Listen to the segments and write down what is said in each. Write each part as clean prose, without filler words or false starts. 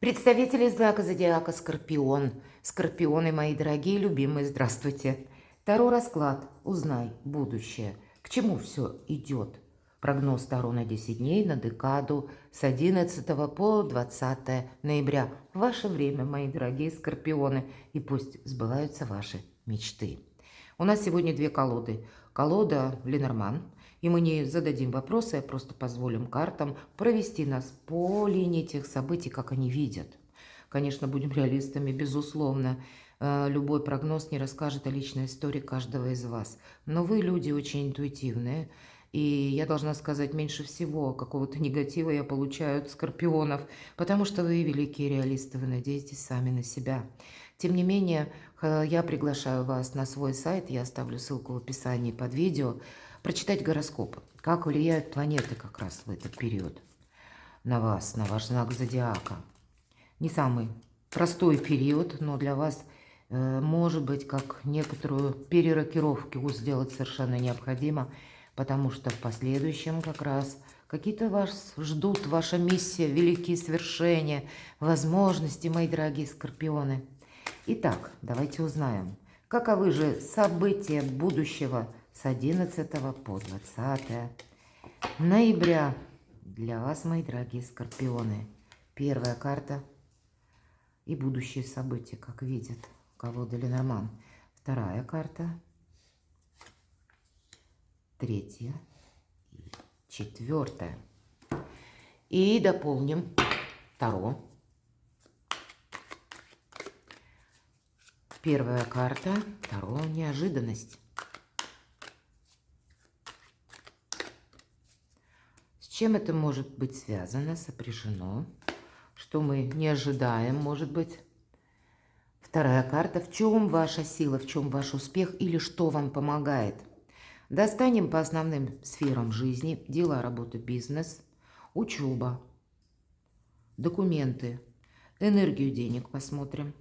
Представители знака зодиака Скорпион. Скорпионы, мои дорогие, любимые, здравствуйте. Таро расклад. Узнай будущее. К чему все идет? Прогноз Таро на 10 дней, на декаду с 11 по 20 ноября. Ваше время, мои дорогие скорпионы, и пусть сбываются ваши мечты. У нас сегодня две колоды. Колода Ленорман, и мы не зададим вопросы, а просто позволим картам провести нас по линии тех событий, как они видят. Конечно, будем реалистами, безусловно. Любой прогноз не расскажет о личной истории каждого из вас. Но вы люди очень интуитивные. И я должна сказать, меньше всего какого-то негатива я получаю от скорпионов, потому что вы великие реалисты, вы надеетесь сами на себя. Тем не менее, я приглашаю вас на свой сайт, я оставлю ссылку в описании под видео, прочитать гороскоп, как влияют планеты как раз в этот период на вас, на ваш знак зодиака. Не самый простой период, но для вас может быть как некоторую перерокировку сделать совершенно необходимо, потому что в последующем как раз какие-то вас ждут, ваша миссия, великие свершения, возможности, мои дорогие скорпионы. Итак, давайте узнаем, каковы же события будущего с 11 по 20 ноября для вас, мои дорогие скорпионы. Первая карта и будущие события, как видит колода Ленорман. Вторая карта, третья и четвертая. И дополним Таро. Первая карта Таро неожиданность. С чем это может быть связано, сопряжено? Что мы не ожидаем, может быть? Вторая карта. В чем ваша сила, в чем ваш успех или что вам помогает? Достанем по основным сферам жизни. Дела, работа, бизнес, учеба, документы, энергию денег посмотрим.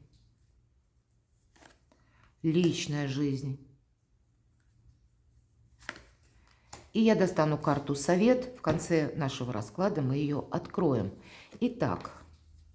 Личная жизнь. И я достану карту «Совет». В конце нашего расклада мы ее откроем. Итак,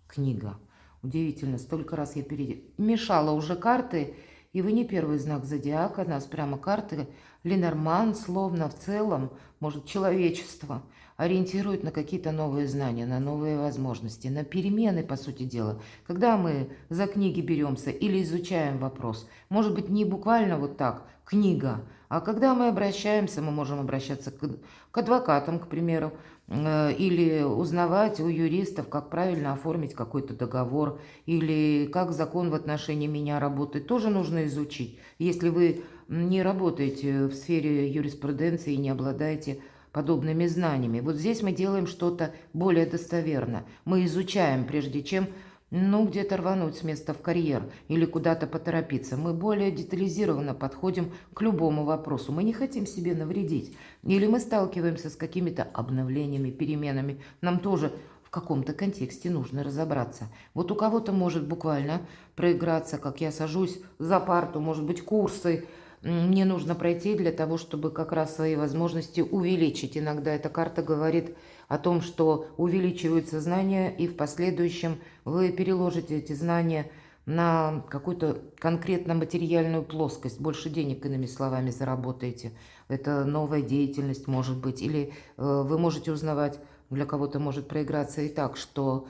книга. Удивительно, столько раз я перемешала уже карты, и вы не первый знак зодиака. Нас прямо карты Ленорман, словно в целом, может, человечество ориентирует на какие-то новые знания, на новые возможности, на перемены, по сути дела. Когда мы за книги беремся или изучаем вопрос, может быть, не буквально вот так, книга, а когда мы обращаемся, мы можем обращаться к адвокатам, к примеру, или узнавать у юристов, как правильно оформить какой-то договор, или как закон в отношении меня работает, тоже нужно изучить. Если вы не работаете в сфере юриспруденции и не обладаете подобными знаниями. Вот здесь мы делаем что-то более достоверно. Мы изучаем, прежде чем где-то рвануть с места в карьер или куда-то поторопиться. Мы более детализированно подходим к любому вопросу. Мы не хотим себе навредить. Или мы сталкиваемся с какими-то обновлениями, переменами. Нам тоже в каком-то контексте нужно разобраться. Вот у кого-то может буквально проиграться, как я сажусь за парту, может быть, курсы, мне нужно пройти для того, чтобы как раз свои возможности увеличить. Иногда эта карта говорит о том, что увеличиваются знания, и в последующем вы переложите эти знания на какую-то конкретно материальную плоскость. Больше денег, иными словами, заработаете. Это новая деятельность, может быть. Или вы можете узнавать, для кого-то может проиграться и так, что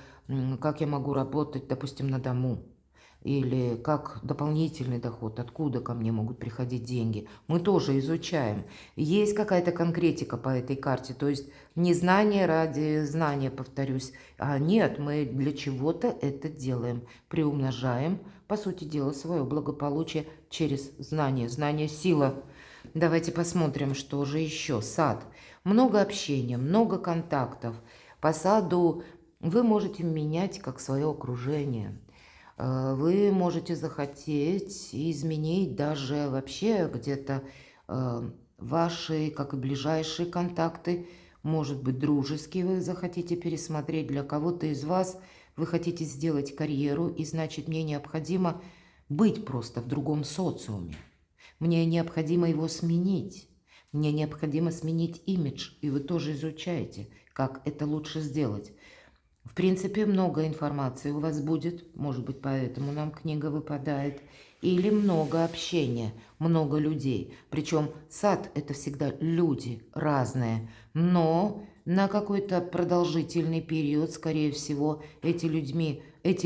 как я могу работать, допустим, на дому. Или как дополнительный доход, откуда ко мне могут приходить деньги. Мы тоже изучаем. Есть какая-то конкретика по этой карте, то есть не знание ради знания, повторюсь, а нет, мы для чего-то это делаем, приумножаем, по сути дела, свое благополучие через знание. Знание – сила. Давайте посмотрим, что же еще. Сад. Много общения, много контактов. По саду вы можете менять как свое окружение. Вы можете захотеть изменить даже вообще где-то ваши, как и ближайшие контакты, может быть, дружеские вы захотите пересмотреть. Для кого-то из вас вы хотите сделать карьеру, и значит, мне необходимо быть просто в другом социуме. Мне необходимо его сменить. Мне необходимо сменить имидж, и вы тоже изучаете, как это лучше сделать. В принципе, много информации у вас будет, может быть, поэтому нам книга выпадает. Или много общения, много людей. Причем сад – это всегда люди разные, но на какой-то продолжительный период, скорее всего, эти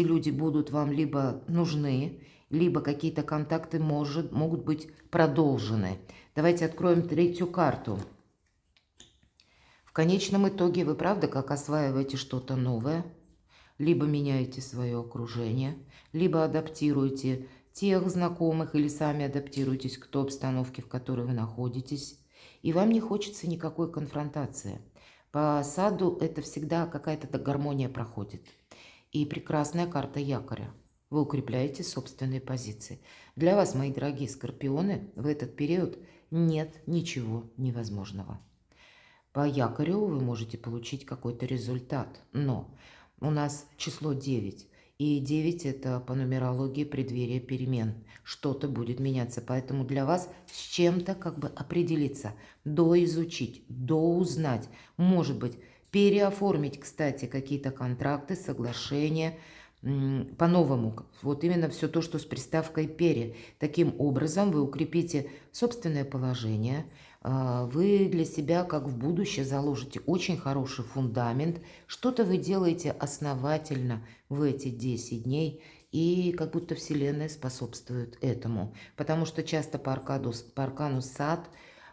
люди будут вам либо нужны, либо какие-то контакты могут быть продолжены. Давайте откроем третью карту. В конечном итоге вы, правда, как осваиваете что-то новое, либо меняете свое окружение, либо адаптируете тех знакомых или сами адаптируетесь к той обстановке, в которой вы находитесь, и вам не хочется никакой конфронтации. По саду это всегда какая-то гармония проходит. И прекрасная карта якоря. Вы укрепляете собственные позиции. Для вас, мои дорогие скорпионы, в этот период нет ничего невозможного. По якорю вы можете получить какой-то результат, но у нас число 9, и 9 это по нумерологии преддверие перемен. Что-то будет меняться, поэтому для вас с чем-то как бы определиться, доизучить, доузнать, может быть, переоформить, кстати, какие-то контракты, соглашения, по-новому. Вот именно все то, что с приставкой «пере». Таким образом вы укрепите собственное положение, вы для себя, как в будущее, заложите очень хороший фундамент. Что-то вы делаете основательно в эти 10 дней, и как будто Вселенная способствует этому. Потому что часто по аркану сад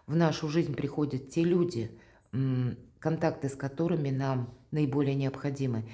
в нашу жизнь приходят те люди, контакты с которыми нам наиболее необходимы.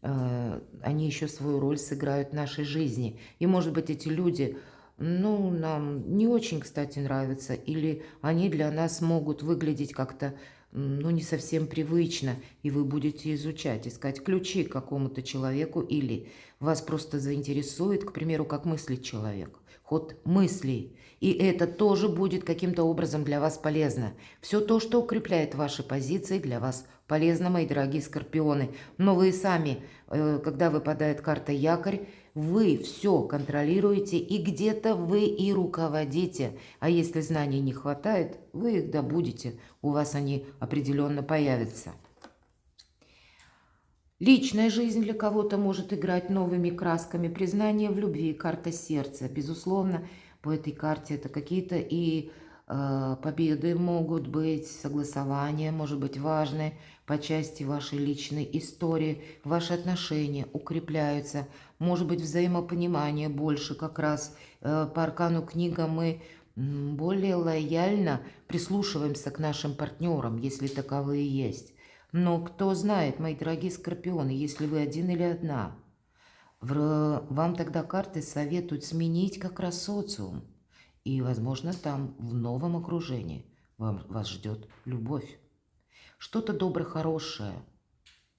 Они еще свою роль сыграют в нашей жизни. И, может быть, эти люди, нам не очень, кстати, нравятся, или они для нас могут выглядеть как-то, не совсем привычно, и вы будете изучать, искать ключи к какому-то человеку, или вас просто заинтересует, к примеру, как мыслит человек, ход мыслей, и это тоже будет каким-то образом для вас полезно. Все то, что укрепляет ваши позиции, для вас полезно, мои дорогие скорпионы. Но вы сами, когда выпадает карта якорь, вы все контролируете, и где-то вы и руководите. А если знаний не хватает, вы их добудете, у вас они определенно появятся. Личная жизнь для кого-то может играть новыми красками. Признание в любви, карта сердца. Безусловно, по этой карте это какие-то и победы могут быть, согласования, может быть, важные по части вашей личной истории. Ваши отношения укрепляются, может быть, взаимопонимание больше. Как раз по аркану книга мы более лояльно прислушиваемся к нашим партнерам, если таковые есть. Но кто знает, мои дорогие скорпионы, если вы один или одна, вам тогда карты советуют сменить как раз социум. И, возможно, там, в новом окружении, вас ждет любовь. Что-то доброе, хорошее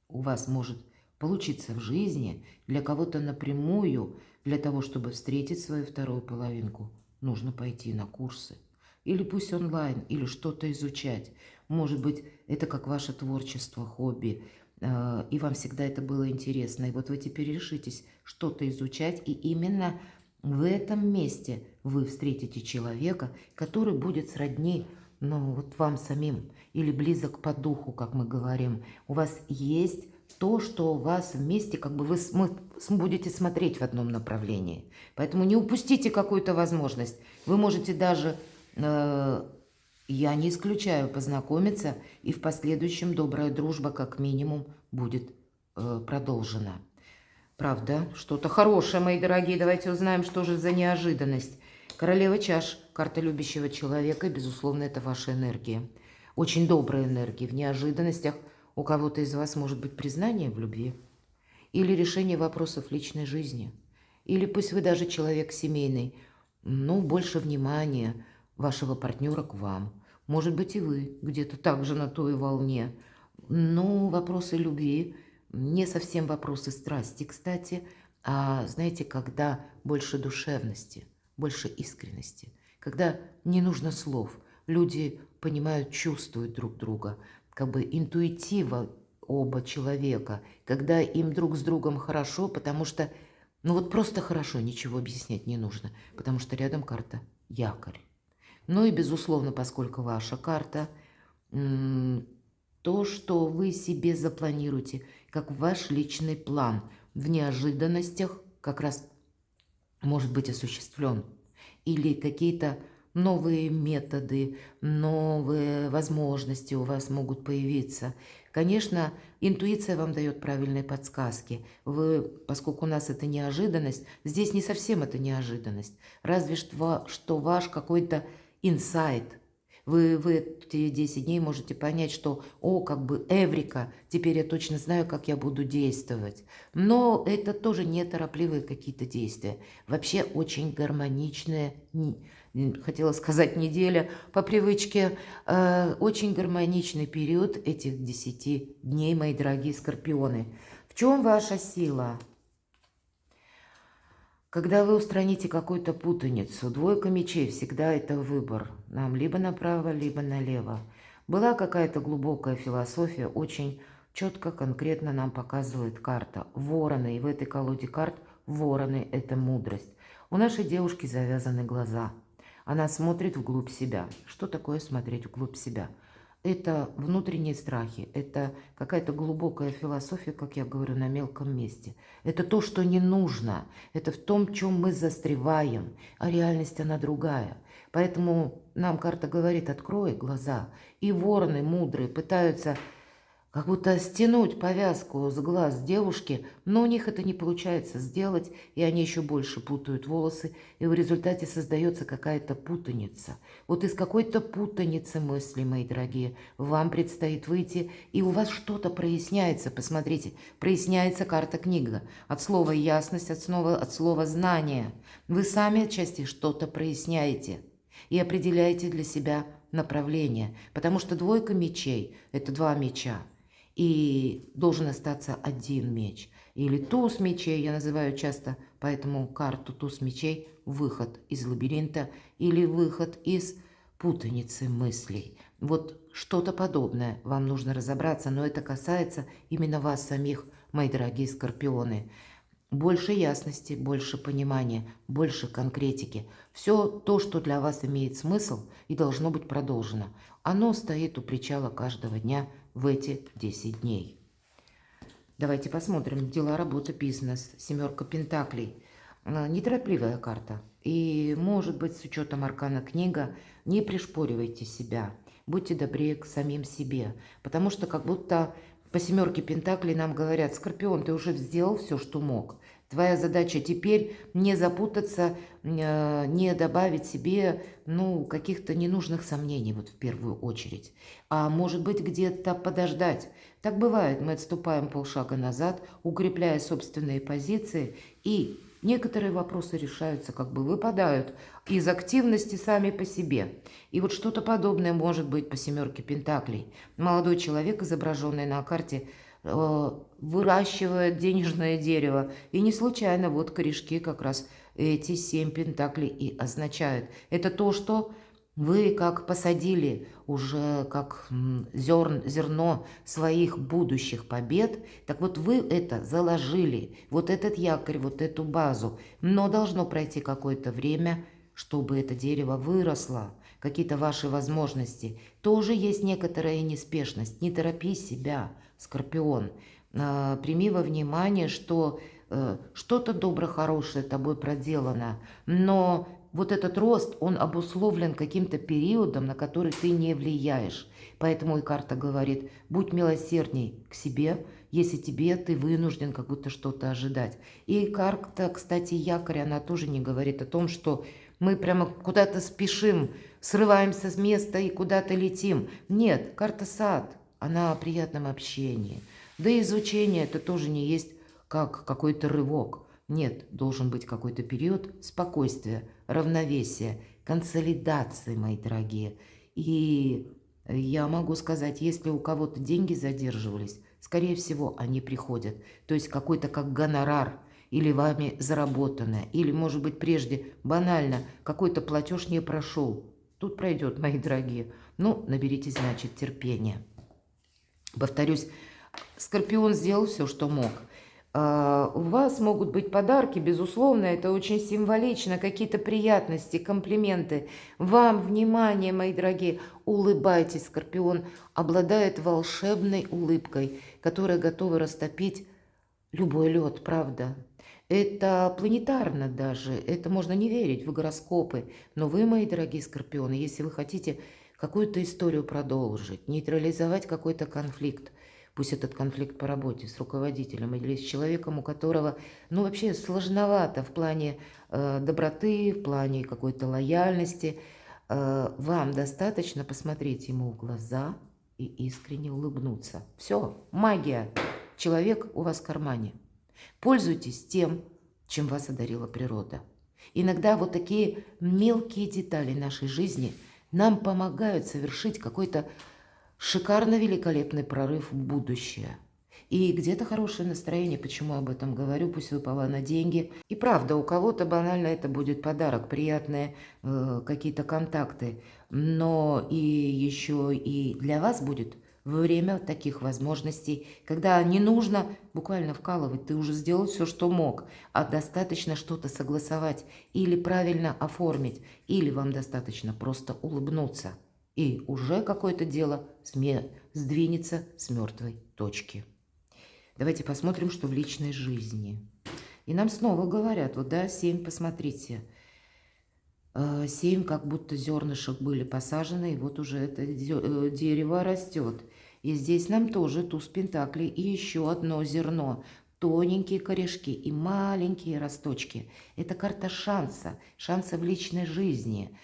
у вас может получиться в жизни. Для кого-то напрямую, для того, чтобы встретить свою вторую половинку, нужно пойти на курсы. Или пусть онлайн, или что-то изучать. Может быть, это как ваше творчество, хобби, и вам всегда это было интересно. И вот вы теперь решитесь что-то изучать, и именно в этом месте вы встретите человека, который будет сродни, вот вам самим, или близок по духу, как мы говорим. У вас есть то, что у вас вместе, как бы вы будете смотреть в одном направлении. Поэтому не упустите какую-то возможность. Вы можете даже, я не исключаю, познакомиться, и в последующем добрая дружба как минимум будет продолжена. Правда, что-то хорошее, мои дорогие. Давайте узнаем, что же за неожиданность. Королева чаш, карта любящего человека, безусловно, это ваша энергия. Очень добрая энергия. В неожиданностях у кого-то из вас может быть признание в любви. Или решение вопросов личной жизни. Или пусть вы даже человек семейный, больше внимания вашего партнера к вам. Может быть, и вы где-то также на той волне. Но вопросы любви, не совсем вопросы страсти, кстати, а, знаете, когда больше душевности, больше искренности, когда не нужно слов, люди понимают, чувствуют друг друга, как бы интуитивно оба человека, когда им друг с другом хорошо, потому что, просто хорошо, ничего объяснять не нужно, потому что рядом карта якорь. И, безусловно, поскольку ваша карта то, что вы себе запланируете, как ваш личный план в неожиданностях как раз может быть осуществлен. Или какие-то новые методы, новые возможности у вас могут появиться. Конечно, интуиция вам дает правильные подсказки. Вы, поскольку у нас это неожиданность, здесь не совсем это неожиданность. Разве что ваш какой-то инсайт. Вы в эти 10 дней можете понять, что, о, как бы эврика, теперь я точно знаю, как я буду действовать. Но это тоже неторопливые какие-то действия. Вообще очень гармоничные, хотела сказать неделя, по привычке, очень гармоничный период этих 10 дней, мои дорогие скорпионы. В чем ваша сила? Когда вы устраните какую-то путаницу, двойка мечей всегда это выбор. Нам либо направо, либо налево. Была какая-то глубокая философия, очень четко, конкретно нам показывает карта. Вороны, и в этой колоде карт вороны – это мудрость. У нашей девушки завязаны глаза. Она смотрит вглубь себя. Что такое смотреть вглубь себя? Это внутренние страхи, это какая-то глубокая философия, как я говорю, на мелком месте. Это то, что не нужно, это в том, чем мы застреваем, а реальность она другая. Поэтому нам карта говорит: открой глаза. И вороны мудрые пытаются как будто стянуть повязку с глаз девушки, но у них это не получается сделать, и они еще больше путают волосы, и в результате создается какая-то путаница. Вот из какой-то путаницы мыслей, мои дорогие, вам предстоит выйти, и у вас что-то проясняется. Посмотрите, проясняется карта-книга. От слова ясность, от слова знание. Вы сами отчасти что-то проясняете и определяете для себя направление, потому что двойка мечей – это два меча. И должен остаться один меч. Или туз мечей, я называю часто поэтому карту туз мечей, выход из лабиринта или выход из путаницы мыслей. Вот что-то подобное вам нужно разобраться, но это касается именно вас самих, мои дорогие скорпионы. Больше ясности, больше понимания, больше конкретики. Все то, что для вас имеет смысл и должно быть продолжено, оно стоит у причала каждого дня в эти 10 дней. Давайте посмотрим. Дела, работа, бизнес. Семерка пентаклей. Неторопливая карта. И, может быть, с учетом аркана книга, не пришпоривайте себя. Будьте добрее к самим себе. Потому что как будто по семерке пентаклей нам говорят: Скорпион, ты уже сделал все, что мог. Твоя задача теперь не запутаться, не добавить себе, каких-то ненужных сомнений, вот в первую очередь. А может быть, где-то подождать. Так бывает, мы отступаем полшага назад, укрепляя собственные позиции, и некоторые вопросы решаются, выпадают из активности сами по себе. И вот что-то подобное может быть по семерке пентаклей. Молодой человек, изображенный на карте, выращивает денежное дерево. И не случайно вот корешки как раз эти 7 пентаклей и означают. Это то, что вы как посадили уже как зерно своих будущих побед, так вот вы это заложили, вот этот якорь, вот эту базу. Но должно пройти какое-то время, чтобы это дерево выросло, какие-то ваши возможности. Тоже есть некоторая неспешность. Не торопи себя, Скорпион. Прими во внимание, что что-то доброе, хорошее тобой проделано, но вот этот рост, он обусловлен каким-то периодом, на который ты не влияешь. Поэтому и карта говорит: будь милосердней к себе, если ты вынужден как будто что-то ожидать. И карта, кстати, якорь, она тоже не говорит о том, что мы прямо куда-то спешим, срываемся с места и куда-то летим. Нет, карта сад, она о приятном общении. Да и изучение это тоже не есть как какой-то рывок. Нет, должен быть какой-то период спокойствия, равновесия, консолидации, мои дорогие. И я могу сказать, если у кого-то деньги задерживались, скорее всего, они приходят. То есть какой-то как гонорар, или вами заработанное, или, может быть, прежде банально какой-то платеж не прошел. Тут пройдет, мои дорогие. Наберитесь, терпения. Повторюсь, Скорпион сделал все, что мог. У вас могут быть подарки, безусловно, это очень символично, какие-то приятности, комплименты. Вам внимание, мои дорогие, улыбайтесь, Скорпион обладает волшебной улыбкой, которая готова растопить любой лед, правда. Это планетарно даже, это можно не верить в гороскопы. Но вы, мои дорогие Скорпионы, если вы хотите какую-то историю продолжить, нейтрализовать какой-то конфликт, пусть этот конфликт по работе с руководителем или с человеком, у которого, ну, вообще сложновато в плане доброты, в плане какой-то лояльности, вам достаточно посмотреть ему в глаза и искренне улыбнуться. Все, магия. Человек у вас в кармане. Пользуйтесь тем, чем вас одарила природа. Иногда вот такие мелкие детали нашей жизни нам помогают совершить какой-то шикарно великолепный прорыв в будущее. И где-то хорошее настроение, почему об этом говорю, пусть выпало на деньги. И правда, у кого-то банально это будет подарок, приятные какие-то контакты. Но и еще и для вас будет время таких возможностей, когда не нужно буквально вкалывать, ты уже сделал все, что мог, а достаточно что-то согласовать или правильно оформить, или вам достаточно просто улыбнуться. И уже какое-то дело сдвинется с мертвой точки. Давайте посмотрим, что в личной жизни. И нам снова говорят, вот да, 7, посмотрите. 7 как будто зернышек были посажены, и вот уже это дерево растет. И здесь нам тоже туз пентаклей и еще одно зерно. Тоненькие корешки и маленькие росточки. Это карта шанса, шанса в личной жизни.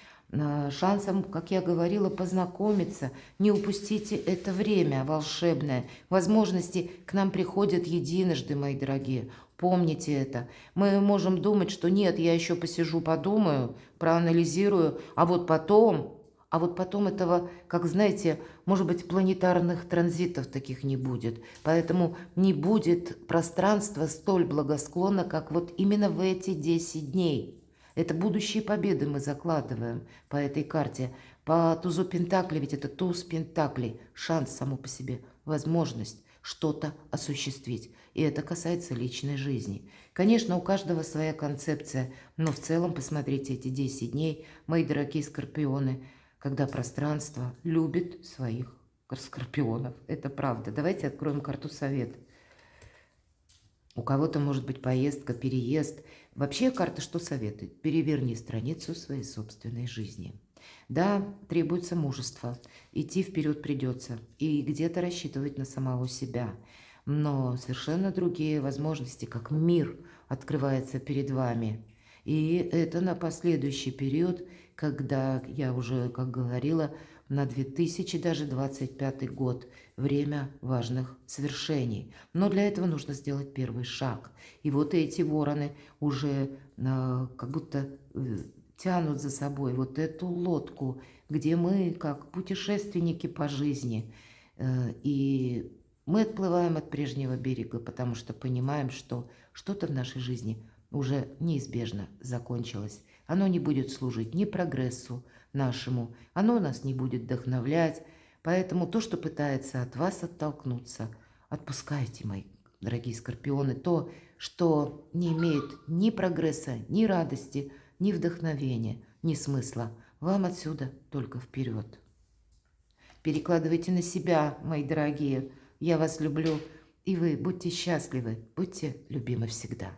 Шансом, как я говорила, познакомиться. Не упустите это время волшебное. Возможности к нам приходят единожды, мои дорогие. Помните это. Мы можем думать, что нет, я еще посижу, подумаю, проанализирую, а вот потом этого, как знаете, может быть, планетарных транзитов таких не будет. Поэтому не будет пространства столь благосклонно, как вот именно в эти 10 дней. Это будущие победы мы закладываем по этой карте. По тузу Пентаклей, ведь это туз Пентаклей, шанс само по себе, возможность что-то осуществить. И это касается личной жизни. Конечно, у каждого своя концепция, но в целом посмотрите эти 10 дней, мои дорогие скорпионы, когда пространство любит своих скорпионов. Это правда. Давайте откроем карту совет. У кого-то может быть поездка, переезд. Вообще карта что советует? Переверни страницу своей собственной жизни. Да, требуется мужество. Идти вперед придется. И где-то рассчитывать на самого себя. Но совершенно другие возможности, как мир, открывается перед вами. И это на последующий период, когда я уже, как говорила, на 2025 год. Время важных свершений. Но для этого нужно сделать первый шаг. И вот эти вороны уже как будто тянут за собой вот эту лодку, где мы как путешественники по жизни. И мы отплываем от прежнего берега, потому что понимаем, что что-то в нашей жизни уже неизбежно закончилось. Оно не будет служить ни прогрессу нашему, оно нас не будет вдохновлять. Поэтому то, что пытается от вас оттолкнуться, отпускайте, мои дорогие скорпионы, то, что не имеет ни прогресса, ни радости, ни вдохновения, ни смысла. Вам отсюда только вперед. Перекладывайте на себя, мои дорогие. Я вас люблю. И вы будьте счастливы, будьте любимы всегда.